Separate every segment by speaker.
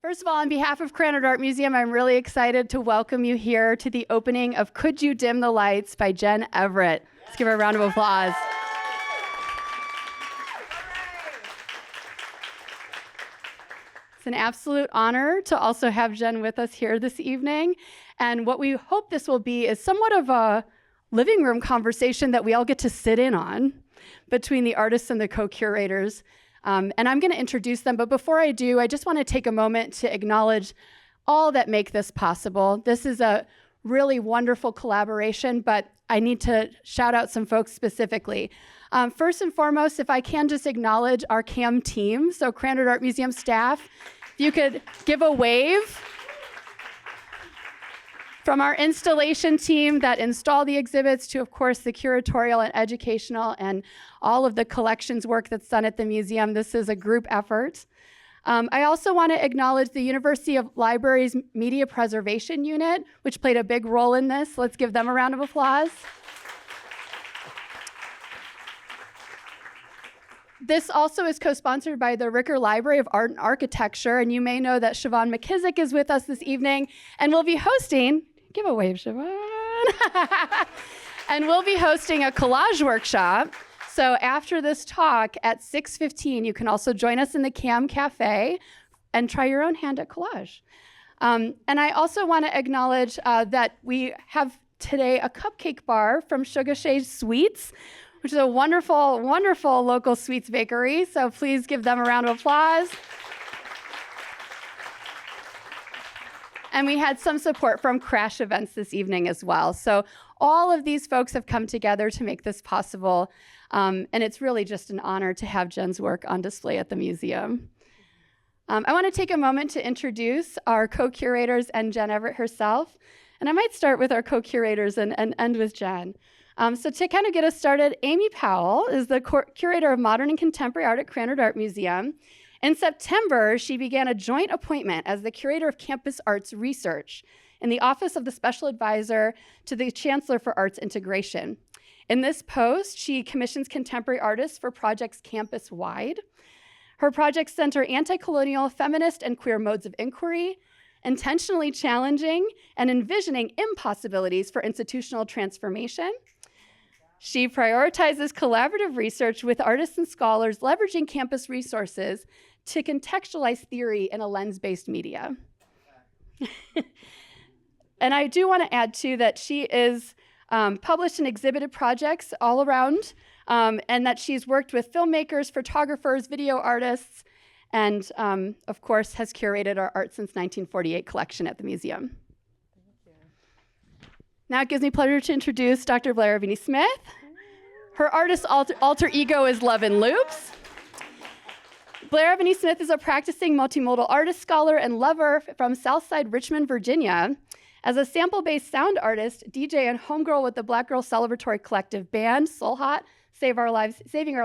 Speaker 1: First of all, on behalf of Krannert Art Museum, I'm really excited to welcome you here to the opening of Could You Dim the Lights by Jen Everett. Let's give her a round of applause. It's an absolute honor to also have Jen with us here this evening. And what we hope this will be is somewhat of a living room conversation that we all get to sit in on between the artists and the co-curators. And I'm going to introduce them, but before I do, I just want to take a moment to acknowledge all that make this possible. This is a really wonderful collaboration, but I need to shout out some folks specifically. First and foremost, if I can just acknowledge our CAM team, so Krannert Art Museum staff, if you could give a wave. From our installation team that install the exhibits to, of course, the curatorial and educational and all of the collections work that's done at the museum. This is a group effort. I also want to acknowledge the University of Libraries Media Preservation Unit, which played a big role in this. Let's give them a round of applause. This also is co-sponsored by the Ricker Library of Art and Architecture, and you may know that Siobhan McKissick is with us this evening, and we'll be hosting, give a wave, Siobhan, and we'll be hosting a collage workshop. So after this talk at 6:15, you can also join us in the CAM Cafe and try your own hand at collage. And I also want to acknowledge that we have today a cupcake bar from Sugar Shade Sweets, which is a wonderful, wonderful local sweets bakery. So please give them a round of applause. And we had some support from Crash Events this evening as well. So all of these folks have come together to make this possible. And it's really just an honor to have Jen's work on display at the museum. I want to take a moment to introduce our co-curators and Jen Everett herself. And I might start with our co-curators and end with Jen. So to kind of get us started, Amy Powell is the curator of modern and contemporary art at Krannert Art Museum. In September, she began a joint appointment as the curator of campus arts research in the Office of the Special Advisor to the Chancellor for Arts Integration. In this post, she commissions contemporary artists for projects campus-wide. Her projects center anti-colonial, feminist, and queer modes of inquiry, intentionally challenging and envisioning impossibilities for institutional transformation. She prioritizes collaborative research with artists and scholars, leveraging campus resources to contextualize theory in a lens-based media. And I do want to add, too, that she is published and exhibited projects all around, and that she's worked with filmmakers, photographers, video artists, and, of course, has curated our Art Since 1948 collection at the museum. Now it gives me pleasure to introduce Dr. Blair Smith. Her artist alter ego is Love in Loops. Blair Smith is a practicing multimodal artist, scholar, and lover from Southside Richmond, Virginia. As a sample-based sound artist, DJ, and homegirl with the Black Girl Celebratory Collective band, Soul Hot, Saving Our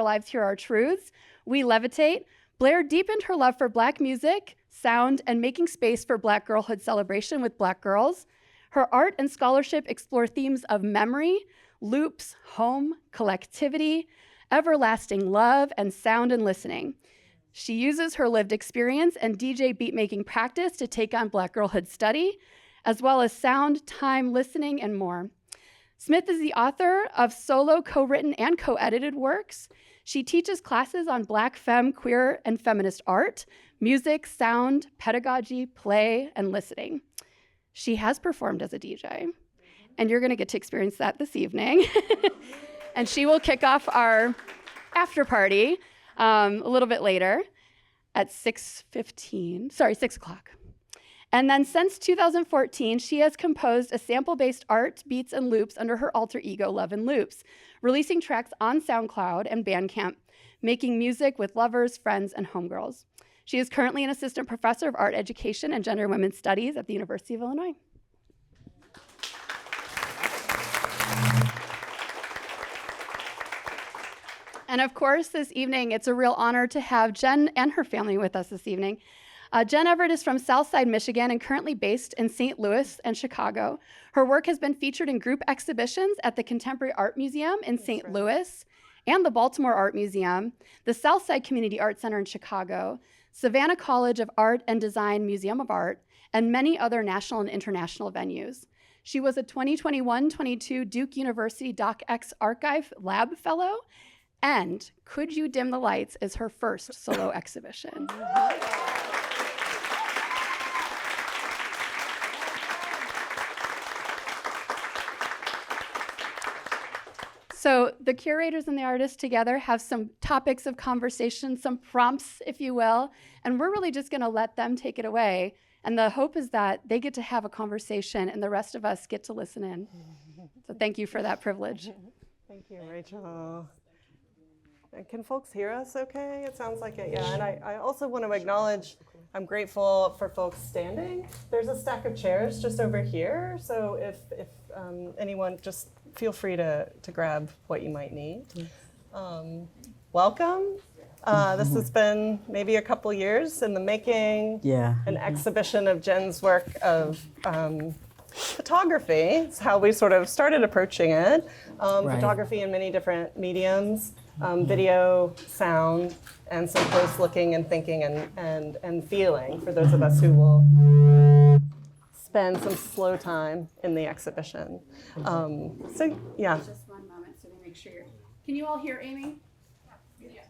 Speaker 1: Lives, Here Are Truths, We Levitate, Blair deepened her love for Black music, sound, and making space for Black girlhood celebration with Black girls. Her art and scholarship explore themes of memory, loops, home, collectivity, everlasting love, and sound and listening. She uses her lived experience and DJ beat-making practice to take on Black girlhood study, as well as sound, time, listening, and more. Smith is the author of solo, co-written, and co-edited works. She teaches classes on Black, femme, queer, and feminist art, music, sound, pedagogy, play, and listening. She has performed as a DJ, and you're going to get to experience that this evening. And she will kick off our after party a little bit later at 6 o'clock. And then since 2014, she has composed a sample-based art, beats, and loops under her alter ego, Love in Loops, releasing tracks on SoundCloud and Bandcamp, making music with lovers, friends, and homegirls. She is currently an assistant professor of art education and gender and women's studies at the University of Illinois. And of course, this evening, it's a real honor to have Jen and her family with us this evening. Jen Everett is from Southside, Michigan, and currently based in St. Louis and Chicago. Her work has been featured in group exhibitions at the Contemporary Art Museum in St. Louis and the Baltimore Art Museum, the Southside Community Art Center in Chicago, Savannah College of Art and Design Museum of Art, and many other national and international venues. She was a 2021-22 Duke University DocX Archive Lab Fellow, and Could You Dim the Lights is her first solo exhibition. So the curators and the artists together have some topics of conversation, some prompts, if you will, and we're really just gonna let them take it away. And the hope is that they get to have a conversation and the rest of us get to listen in. So thank you for that privilege.
Speaker 2: Thank you, Rachel. And can folks hear us okay? It sounds like it, yeah. And I also want to acknowledge, I'm grateful for folks standing. There's a stack of chairs just over here. So if anyone, just feel free to grab what you might need. Welcome. This has been maybe a couple years in the making.
Speaker 3: Yeah.
Speaker 2: An exhibition of Jen's work of photography. It's how we sort of started approaching it.
Speaker 3: Right.
Speaker 2: Photography in many different mediums, video, sound, and some close looking and thinking and feeling for those of us who will spend some slow time in the exhibition. So yeah.
Speaker 1: Just one moment so we make sure. Can you all hear Amy? Yeah.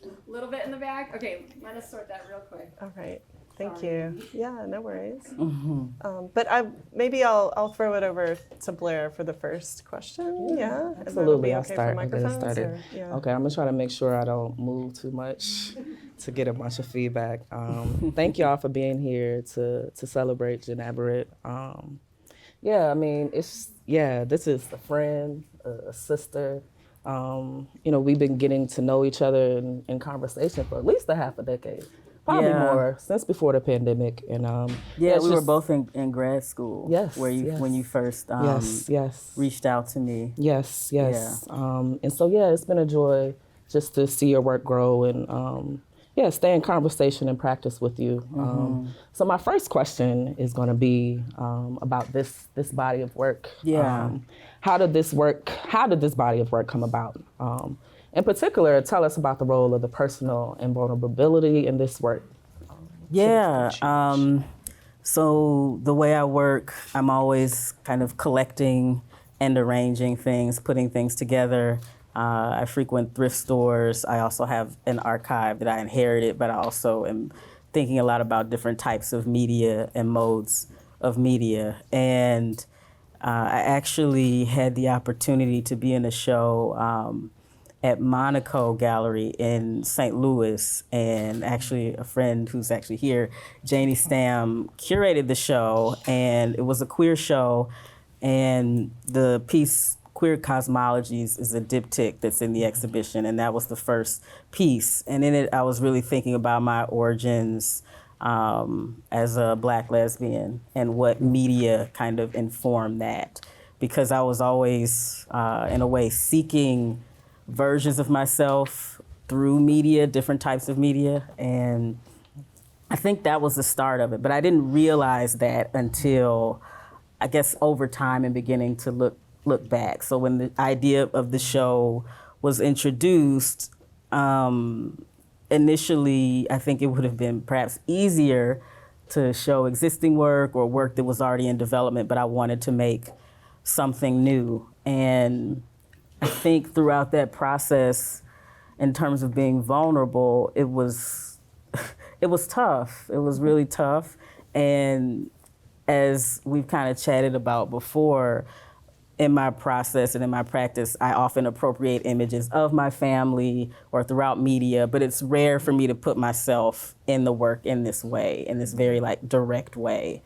Speaker 1: A little bit in the back? Okay, let us sort that real quick.
Speaker 2: All right. Thank you. Yeah, no worries. But maybe I'll throw it over to Blair for the first question. Yeah,
Speaker 4: Absolutely. I'll start.
Speaker 2: I'll
Speaker 4: get it started.
Speaker 2: Yeah.
Speaker 4: Okay, I'm gonna try to make sure I don't move too much to get a bunch of feedback. Thank y'all for being here to celebrate Jen Everett. Yeah, I mean, this is a friend, a sister. We've been getting to know each other in conversation for at least a half a decade. Probably more, since before the pandemic. And
Speaker 3: we were both in grad school.
Speaker 4: Yes.
Speaker 3: When you first reached out to me.
Speaker 4: Yes.
Speaker 3: Yeah.
Speaker 4: And so it's been a joy just to see your work grow and stay in conversation and practice with you. So my first question is going to be about this body of work.
Speaker 3: Yeah.
Speaker 4: How did this body of work come about? In particular, tell us about the role of the personal and vulnerability in this work.
Speaker 3: Yeah. So the way I work, I'm always kind of collecting and arranging things, putting things together. I frequent thrift stores. I also have an archive that I inherited, but I also am thinking a lot about different types of media and modes of media. And I actually had the opportunity to be in a show at Monaco Gallery in St. Louis, and actually a friend who's actually here, Janie Stam, curated the show, and it was a queer show, and the piece Queer Cosmologies is a diptych that's in the exhibition, and that was the first piece. And in it, I was really thinking about my origins as a Black lesbian and what media kind of informed that, because I was always, in a way, seeking versions of myself through media, different types of media, and I think that was the start of it. But I didn't realize that until, I guess, over time and beginning to look back. So when the idea of the show was introduced, initially, I think it would have been perhaps easier to show existing work or work that was already in development, but I wanted to make something new. And I think throughout that process, in terms of being vulnerable, it was tough. It was really tough. And as we've kind of chatted about before, in my process and in my practice, I often appropriate images of my family or throughout media, but it's rare for me to put myself in the work in this way, in this very direct way.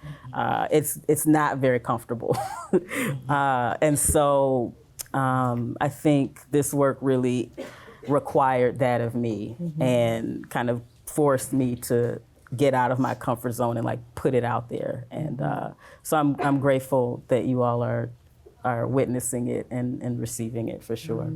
Speaker 3: It's not very comfortable. And so I think this work really required that of me and kind of forced me to get out of my comfort zone and put it out there. And so I'm grateful that you all are witnessing it and receiving it for sure.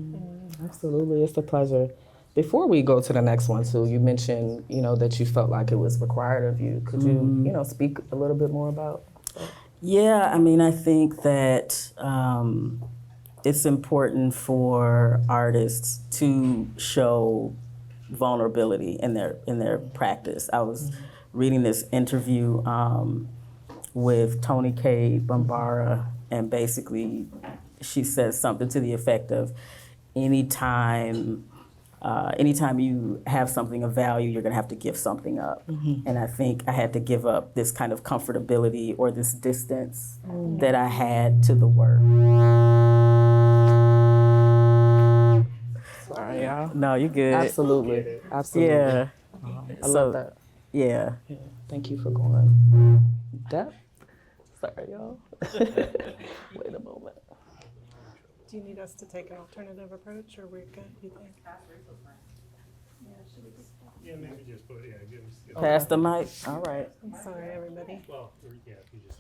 Speaker 4: Absolutely, it's a pleasure. Before we go to the next one too, you mentioned, that you felt like it was required of you. Could you, speak a little bit more about that?
Speaker 3: Yeah, I mean, I think that it's important for artists to show vulnerability in their practice. I was reading this interview with Tony K. Bambara, and basically she says something to the effect of anytime you have something of value, you're gonna have to give something up. And I think I had to give up this kind of comfortability or this distance that I had to the work.
Speaker 4: Sorry, y'all.
Speaker 3: No, you good.
Speaker 4: Absolutely. Absolutely.
Speaker 3: Yeah.
Speaker 4: I love that.
Speaker 3: Yeah.
Speaker 4: Yeah. Thank you for going depth. Sorry, y'all. Wait a moment.
Speaker 2: Do you need us to take an alternative approach, or we're good, you think?
Speaker 5: Yeah, maybe just put, give us.
Speaker 3: Pass the mic. All right.
Speaker 2: I'm sorry, everybody.
Speaker 5: Well, yeah, if you just.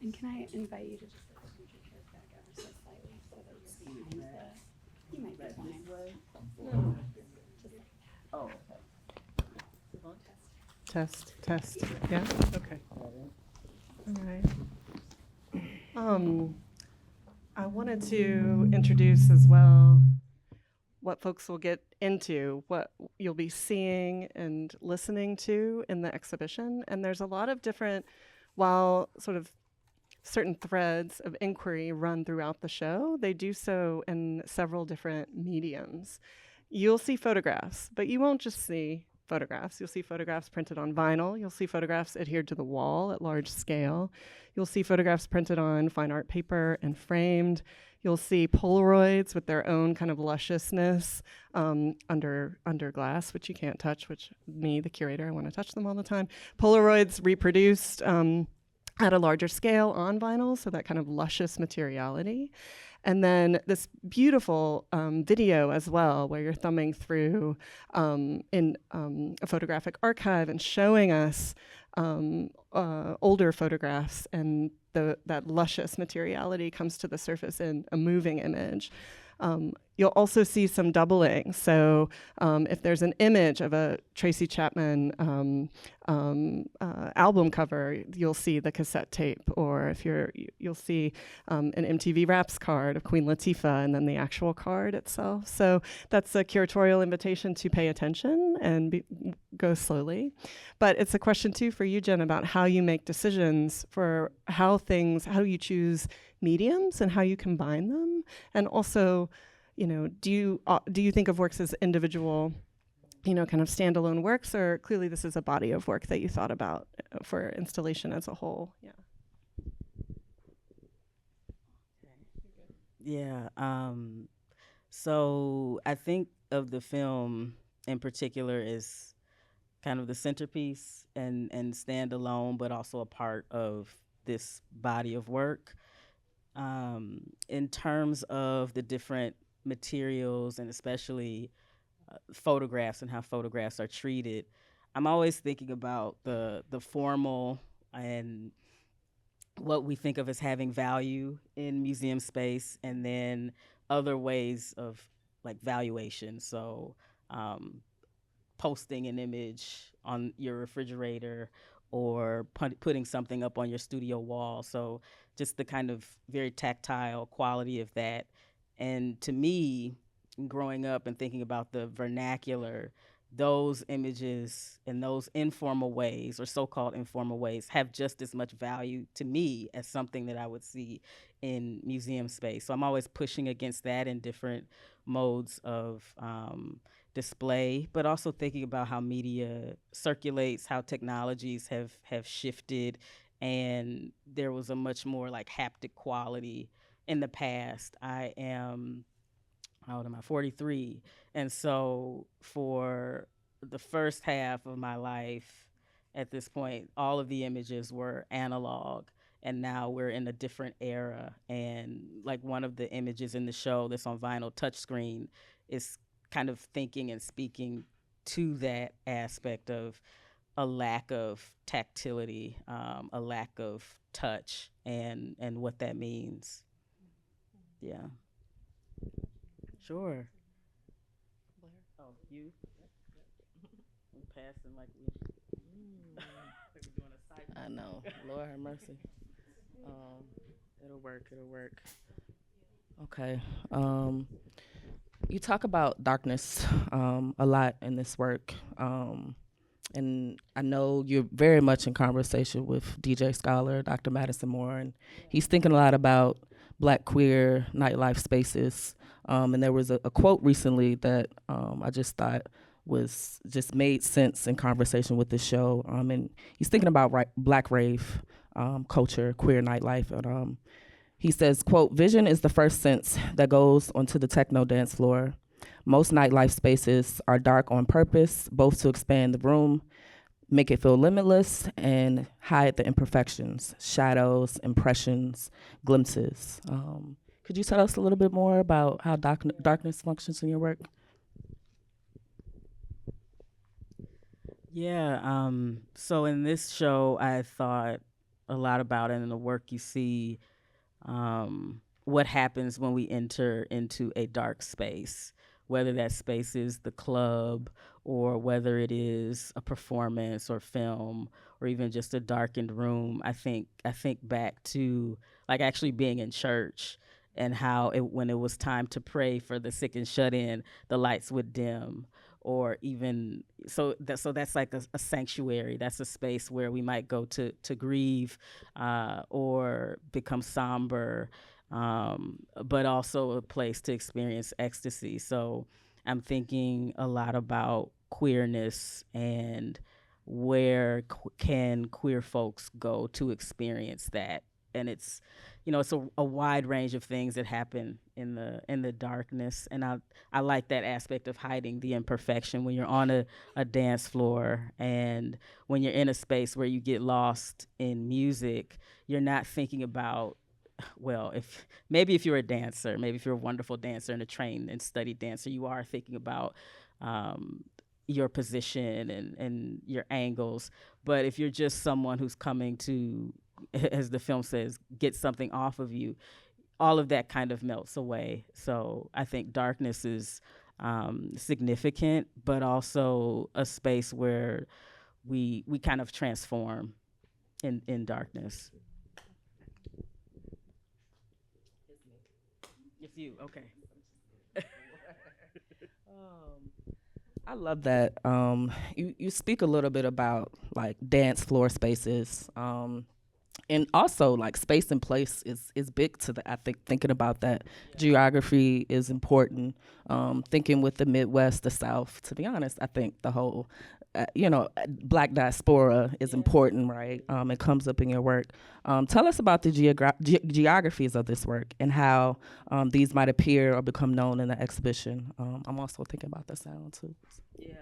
Speaker 1: And can I invite you to just scoot your chairs back ever so slightly so that it's behind the, you might be fine.
Speaker 3: Oh.
Speaker 2: Test. Yeah. Okay. All right. I wanted to introduce as well what folks will get into, what you'll be seeing and listening to in the exhibition. And there's a lot of different, while sort of certain threads of inquiry run throughout the show, they do so in several different mediums. You'll see photographs, but you won't just see photographs. You'll see photographs printed on vinyl. You'll see photographs adhered to the wall at large scale. You'll see photographs printed on fine art paper and framed. You'll see Polaroids with their own kind of lusciousness under glass, which you can't touch, which me, the curator, I want to touch them all the time. Polaroids reproduced at a larger scale on vinyl, so that kind of luscious materiality. And then this beautiful video as well, where you're thumbing through in a photographic archive and showing us older photographs, and that luscious materiality comes to the surface in a moving image. You'll also see some doubling. So if there's an image of a Tracy Chapman album cover, you'll see the cassette tape, or if you'll see an MTV Raps card of Queen Latifah, and then the actual card itself. So that's a curatorial invitation to pay attention and go slowly. But it's a question too for you, Jen, about how you make decisions for how you choose mediums and how you combine them, and also, do you think of works as individual, kind of standalone works, or clearly this is a body of work that you thought about for installation as a whole?
Speaker 3: Yeah. So I think of the film in particular as kind of the centerpiece and standalone, but also a part of this body of work. In terms of the different materials, and especially photographs and how photographs are treated, I'm always thinking about the formal and what we think of as having value in museum space, and then other ways of like valuation. So posting an image on your refrigerator, or putting something up on your studio wall. So just the kind of very tactile quality of that. And to me, growing up and thinking about the vernacular, those images in those informal ways, or so-called informal ways, have just as much value to me as something that I would see in museum space. So I'm always pushing against that in different modes of display, but also thinking about how media circulates, how technologies have shifted, and there was a much more like haptic quality in the past. How old am I? 43. And so for the first half of my life, at this point, all of the images were analog, and now we're in a different era. And like one of the images in the show that's on vinyl touchscreen is kind of thinking and speaking to that aspect of a lack of tactility, a lack of touch, and what that means. Yeah. Sure. Oh, you? We passing like we doing a cycle.
Speaker 4: I know. Lord have mercy. It'll work. Okay. You talk about darkness a lot in this work. And I know you're very much in conversation with DJ Scholar, Dr. Madison Moore, and he's thinking a lot about Black queer nightlife spaces. And there was a quote recently that I just thought was just made sense in conversation with this show. And he's thinking about Black rave culture, queer nightlife. And he says, quote, "Vision is the first sense that goes onto the techno dance floor. Most nightlife spaces are dark on purpose, both to expand the room, make it feel limitless, and hide the imperfections, shadows, impressions, glimpses." Could you tell us a little bit more about how darkness functions in your work?
Speaker 3: Yeah. So in this show, I thought a lot about it in the work you see. What happens when we enter into a dark space, whether that space is the club or whether it is a performance or film or even just a darkened room. I think back to like actually being in church and how when it was time to pray for the sick and shut in, the lights would dim, or even so that's like a sanctuary. That's a space where we might go to grieve or become somber, but also a place to experience ecstasy. So I'm thinking a lot about queerness and where can queer folks go to experience that. And it's a wide range of things that happen in the darkness. And I like that aspect of hiding the imperfection when you're on a dance floor and when you're in a space where you get lost in music. You're not thinking about, well, if you're a dancer, maybe if you're a wonderful dancer and a trained and studied dancer, you are thinking about your position and your angles. But if you're just someone who's coming to, as the film says, get something off of you, all of that kind of melts away. So I think darkness is significant, but also a space where we kind of transform in darkness. It's you, okay.
Speaker 4: I love that. You speak a little bit about like dance floor spaces. And also like space and place is big to the, I think thinking about that. Geography is important. Thinking with the Midwest, the South, to be honest, I think the whole Black diaspora is important, right? It comes up in your work. Tell us about the geographies of this work and how these might appear or become known in the exhibition. I'm also thinking about the sound too.
Speaker 3: Yeah.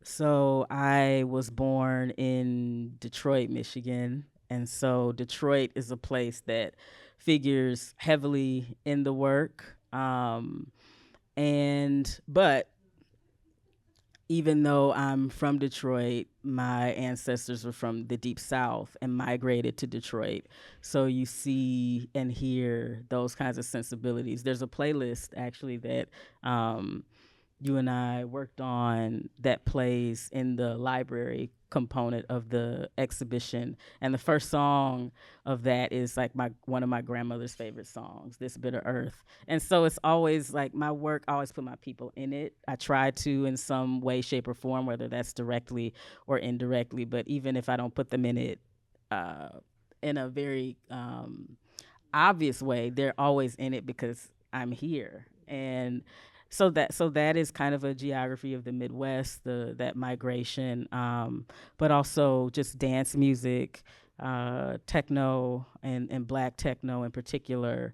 Speaker 3: So I was born in Detroit, Michigan. And so Detroit is a place that figures heavily in the work. But even though I'm from Detroit, my ancestors were from the Deep South and migrated to Detroit. So you see and hear those kinds of sensibilities. There's a playlist actually that you and I worked on that plays in the library component of the exhibition. And the first song of that is like one of my grandmother's favorite songs, This Bitter Earth. And so it's always like my work, I always put my people in it. I try to in some way, shape, or form, whether that's directly or indirectly. But even if I don't put them in it in a very obvious way, they're always in it because I'm here. And so that is kind of a geography of the Midwest, that migration, but also just dance music, techno and Black techno in particular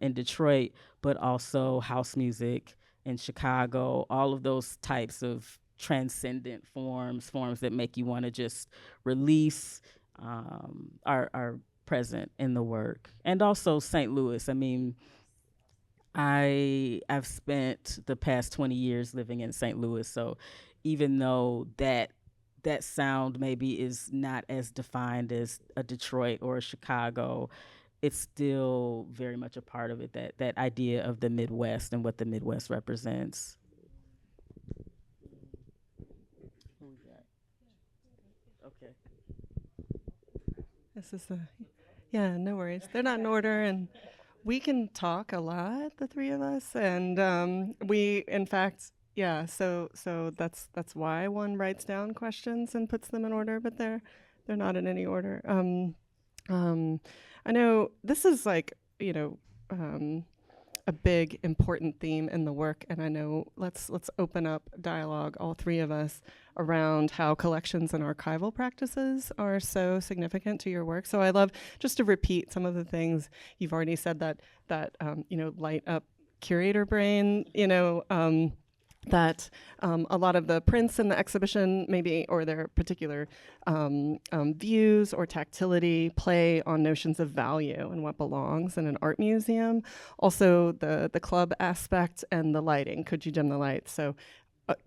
Speaker 3: in Detroit, but also house music in Chicago. All of those types of transcendent forms that make you want to just release, are present in the work. And also St. Louis. I mean, I've spent the past 20 years living in St. Louis, so even though that sound maybe is not as defined as a Detroit or a Chicago, it's still very much a part of it, that idea of the Midwest and what the Midwest represents. Okay.
Speaker 2: This is the, yeah, no worries. They're not in order, and We can talk a lot, the three of us, and we, in fact, yeah. So that's why one writes down questions and puts them in order, but they're not in any order. Um, I know this is like a big important theme in the work, and I know let's open up dialogue, all three of us, around how collections and archival practices are so significant to your work. So I love just to repeat some of the things you've already said that light up curator brain, that a lot of the prints in the exhibition maybe, or their particular views or tactility play on notions of value and what belongs in an art museum. Also the club aspect and the lighting. Could you dim the lights? So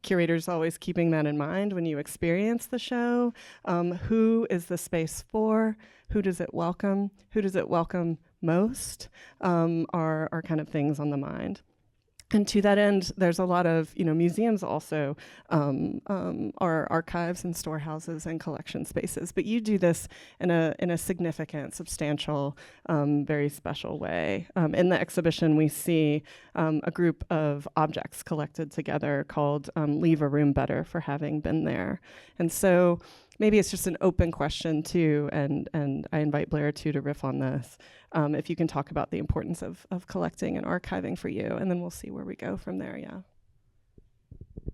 Speaker 2: curators always keeping that in mind when you experience the show. Who is the space for? Who does it welcome? Who does it welcome most? Are kind of things on the mind. And to that end, there's a lot of, museums also are archives and storehouses and collection spaces. But you do this in a significant, substantial, very special way. In the exhibition, we see a group of objects collected together called Leave a Room Better for Having Been There. And so maybe it's just an open question too, and I invite Blair too to riff on this. If you can talk about the importance of collecting and archiving for you, and then we'll see where we go from there, yeah.
Speaker 3: You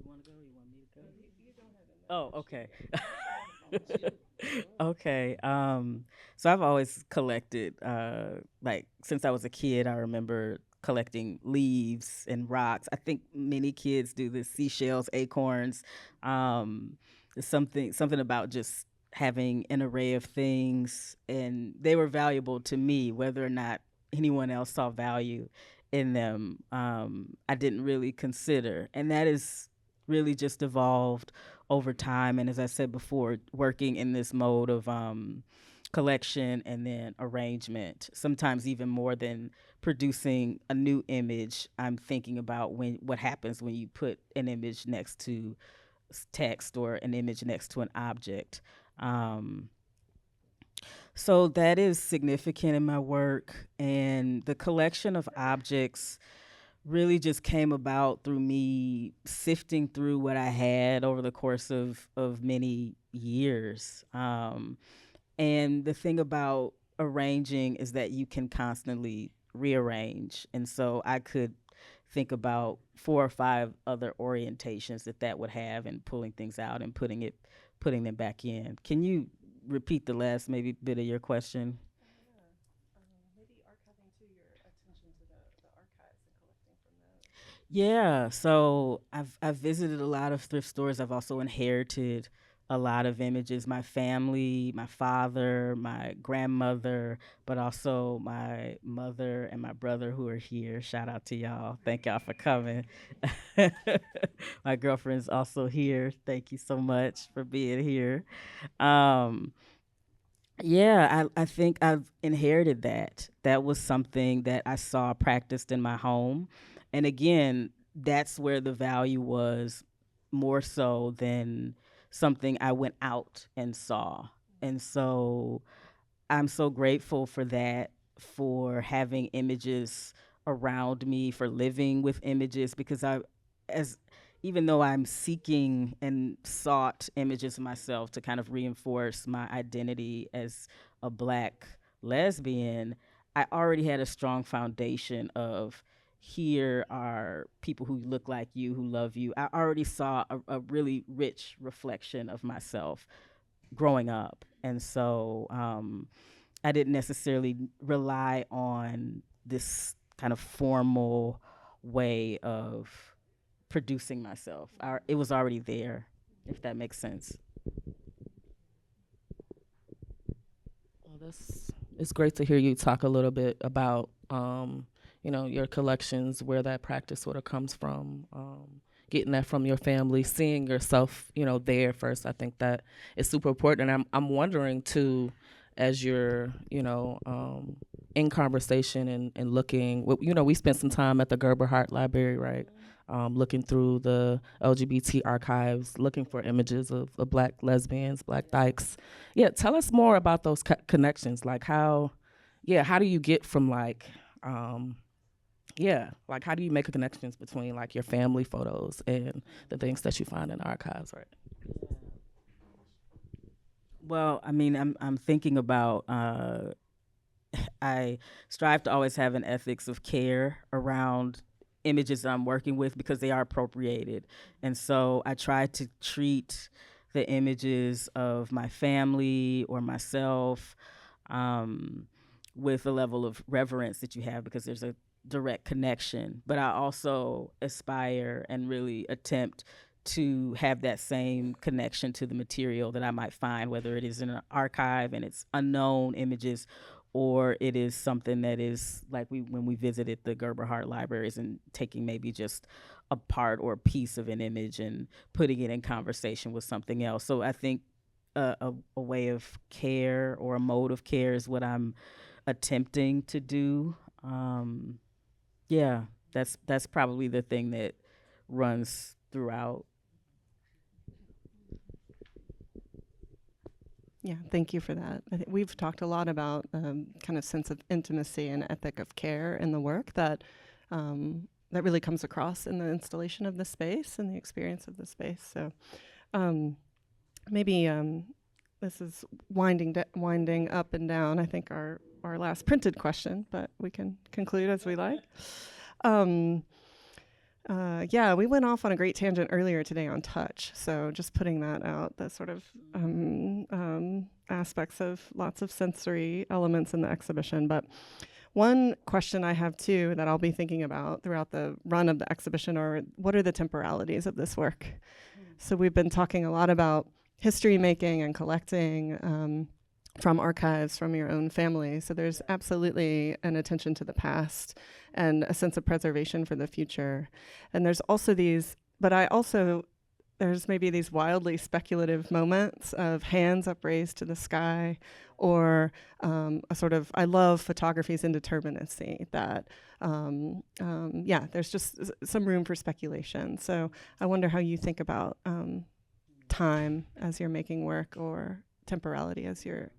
Speaker 3: want to go? You want me to go? Oh, okay. Okay. So I've always collected, like since I was a kid, I remember collecting leaves and rocks. I think many kids do this, seashells, acorns. Something about just having an array of things, and they were valuable to me, whether or not anyone else saw value in them. I didn't really consider, and that is really just evolved over time. And as I said before, working in this mode of collection and then arrangement, sometimes even more than producing a new image, I'm thinking about what happens when you put an image next to text or an image next to an object. So that is significant in my work, and the collection of objects really just came about through me sifting through what I had over the course of many years. And the thing about arranging is that you can constantly rearrange, and so I could think about 4 or 5 other orientations that would have, and pulling things out and putting them back in. Can you repeat the last maybe bit of your question?
Speaker 2: Maybe archiving too, your attention to the archives and collecting from those.
Speaker 3: Yeah, so I've visited a lot of thrift stores. I've also inherited a lot of images. My family, my father, my grandmother, but also my mother and my brother who are here. Shout out to y'all. Thank y'all for coming. My girlfriend's also here. Thank you so much for being here. Yeah, I think I've inherited that. That was something that I saw practiced in my home. And again, that's where the value was, more so than something I went out and saw. And so I'm so grateful for that, for having images around me, for living with images, because as even though I'm seeking and sought images of myself to kind of reinforce my identity as a Black lesbian, I already had a strong foundation of, here are people who look like you, who love you. I already saw a really rich reflection of myself growing up. And so I didn't necessarily rely on this kind of formal way of producing myself. It was already there, if that makes sense.
Speaker 4: Well, it's great to hear you talk a little bit about your collections, where that practice sort of comes from, getting that from your family, seeing yourself, there first. I think that is super important. And I'm wondering too, as you're, in conversation and looking, we spent some time at the Gerber Hart Library, right? Looking through the LGBT archives, looking for images of Black lesbians, Black dykes. Yeah, tell us more about those connections, like how, yeah, how do you get from like, yeah, like how do you make a connections between like your family photos and the things that you find in the archives, right?
Speaker 3: Well, I mean, I'm thinking about. I strive to always have an ethics of care around images that I'm working with because they are appropriated, and so I try to treat the images of my family or myself um, with a level of reverence that you have because there's a direct connection. But I also aspire and really attempt to have that same connection to the material that I might find, whether it is in an archive and it's unknown images, or it is something that is like when we visited the Gerber Hart libraries and taking maybe just a part or a piece of an image and putting it in conversation with something else. So I think a way of care or a mode of care is what I'm attempting to do. Yeah, that's probably the thing that runs throughout.
Speaker 2: Yeah, thank you for that. I think we've talked a lot about kind of sense of intimacy and ethic of care in the work that really comes across in the installation of the space and the experience of the space. So maybe this is winding up and down. I think our last printed question, but we can conclude as we like. Yeah, we went off on a great tangent earlier today on touch. So just putting that out, the sort of aspects of lots of sensory elements in the exhibition. But one question I have too that I'll be thinking about throughout the run of the exhibition are what are the temporalities of this work? So we've been talking a lot about history making and collecting from archives, from your own family. So there's absolutely an attention to the past and a sense of preservation for the future. And there's also there's maybe these wildly speculative moments of hands upraised to the sky or a sort of, I love photography's indeterminacy that, there's just some room for speculation. So I wonder how you think about time as you're making work or temporality as you're,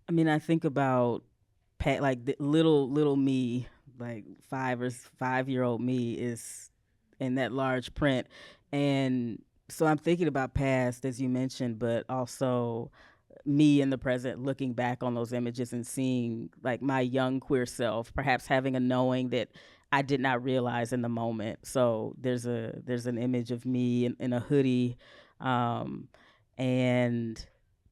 Speaker 3: I mean, I think about like the little me, like 5-year-old me is in that large print, and so I'm thinking about past, as you mentioned, but also me in the present, looking back on those images and seeing like my young queer self, perhaps having a knowing that I did not realize in the moment. So there's an image of me in a hoodie, and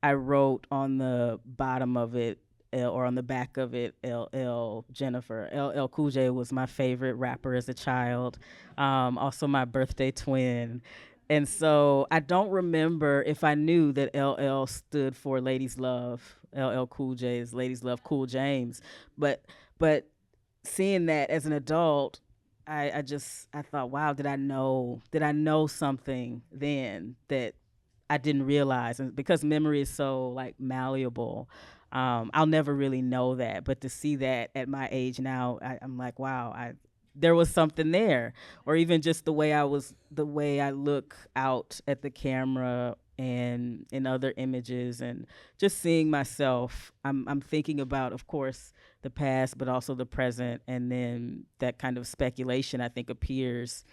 Speaker 3: I wrote on the bottom of it or on the back of it, LL Jennifer. LL Cool J was my favorite rapper as a child, also my birthday twin. And so I don't remember if I knew that LL stood for Ladies Love. LL Cool J is Ladies Love Cool James. But seeing that as an adult, I thought, wow, did I know something then that I didn't realize? And because memory is so like malleable, I'll never really know that. But to see that at my age now, I'm like, wow, there was something there. Or even just the way I look out at the camera and in other images, and just seeing myself. I'm thinking about, of course, the past, but also the present, and then that kind of speculation I think appears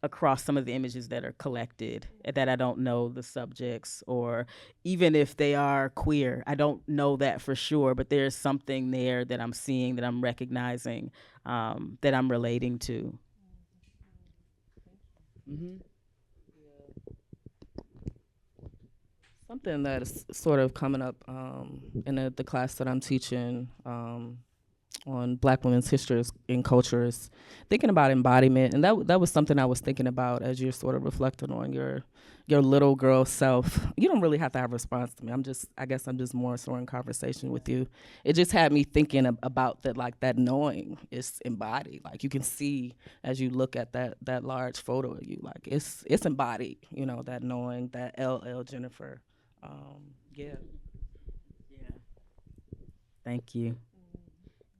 Speaker 3: across some of the images that are collected that I don't know the subjects, or even if they are queer, I don't know that for sure, but there's something there that I'm seeing, that I'm recognizing, that I'm relating to. Mm-hmm.
Speaker 4: Something that is sort of coming up in the class that I'm teaching on Black women's histories and cultures, thinking about embodiment, and that was something I was thinking about as you're sort of reflecting on your little girl self. You don't really have to have a response to me. I guess I'm just more so in conversation with you. It just had me thinking about that, like that knowing is embodied. Like you can see as you look at that large photo of you, like it's embodied. You know, that knowing, that LL Jennifer. Yeah.
Speaker 3: Thank you.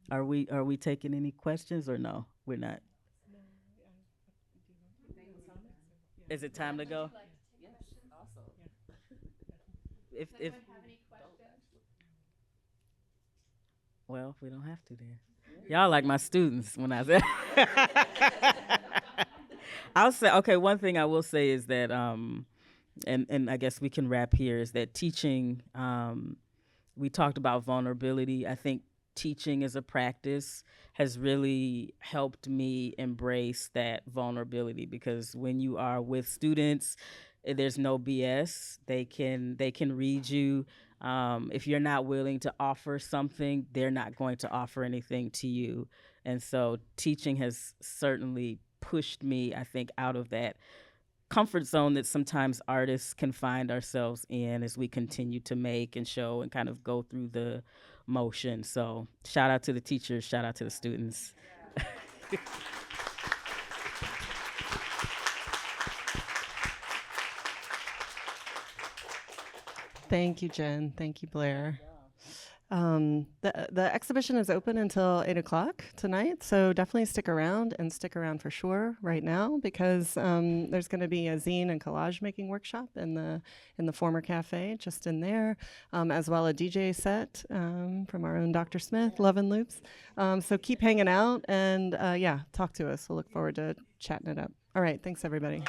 Speaker 3: Are we taking any questions or no? We're not. Is it time to go? If Well, we don't have to then. Y'all like my students when I say. I'll say, okay, one thing I will say is that, and I guess we can wrap here, is that teaching, we talked about vulnerability. I think teaching as a practice has really helped me embrace that vulnerability, because when you are with students, there's no BS. They can read you. If you're not willing to offer something, they're not going to offer anything to you. And so teaching has certainly pushed me, I think, out of that comfort zone that sometimes artists can find ourselves in as we continue to make and show and kind of go through the motion. So shout out to the teachers, shout out to the students.
Speaker 2: Thank you, Jen. Thank you, Blair. The exhibition is open until 8 o'clock tonight, so definitely stick around, and stick around for sure right now, because there's going to be a zine and collage making workshop in the former cafe, just in there, as well a DJ set from our own Dr. Smith, Love and Loops. So keep hanging out, and yeah, talk to us. We'll look forward to chatting it up. All right, thanks everybody.